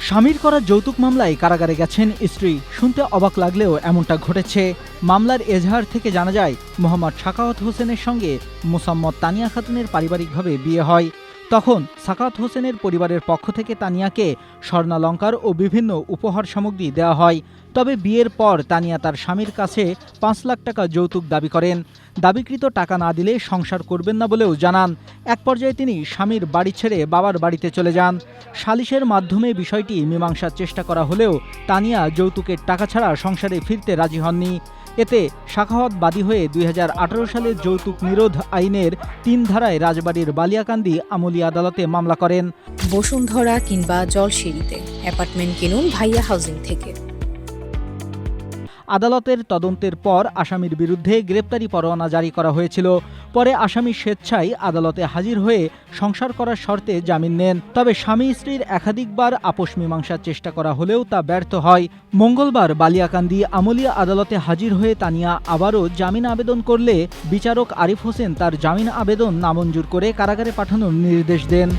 স্বামীর করা যৌতুক মামলায় কারাগারে গেছেন স্ত্রী। শুনতে অবাক লাগলেও এমনটা ঘটেছে। মামলার এজাহার থেকে জানা যায়, মোহাম্মদ সাখাওয়াত হোসেনের সঙ্গে মোসাম্মৎ তানিয়া খাতুনের পারিবারিকভাবে বিয়ে হয়। তখন সাখাওয়াত হোসেনের পরিবারের পক্ষ থেকে তানিয়াকে স্বর্ণালংকার ও বিভিন্ন উপহার সামগ্রী দেওয়া হয়। তবে বিয়ের পর তানিয়া তার স্বামীর কাছে ৫ লাখ টাকা যৌতুক দাবি করেন। দাবিকৃত টাকা না দিলে সংসার করবেন না বলেও জানান। এক পর্যায়ে তিনি স্বামীর বাড়ি ছেড়ে বাবার বাড়িতে চলে যান। সালিশের মাধ্যমে বিষয়টি মীমাংসার চেষ্টা করা হলেও তানিয়া যৌতুকের টাকা ছাড়া সংসারে ফিরতে রাজি হননি। এতে সাখাওয়াত বাদী হয়ে ২০১৮ সালের যৌতুক নিরোধ আইনের ৩ ধারায় রাজবাড়ীর বালিয়াকান্দি আমলি আদালতে মামলা করেন। বসুন্ধরা কিংবা জলসিঁড়িতে অ্যাপার্টমেন্ট কিনুন ভাইয়া হাউজিং থেকে। আদালতের তদন্তের পর আসামির বিরুদ্ধে গ্রেপ্তারি পরোয়ানা জারি করা হয়েছিল। পরে আসামি স্বেচ্ছায় আদালতে হাজির হয়ে সংসার করার শর্তে জামিন নেন। তবে স্বামী স্ত্রীর একাধিকবার আপোষ মীমাংসার চেষ্টা করা হলেও তা ব্যর্থ হয়। মঙ্গলবার বালিয়াকান্দি আমলি আদালতে হাজির হয়ে তানিয়া আবারও জামিন আবেদন করলে বিচারক আরিফ হোসেন তার জামিন আবেদন নামঞ্জুর করে কারাগারে পাঠানোর নির্দেশ দেন।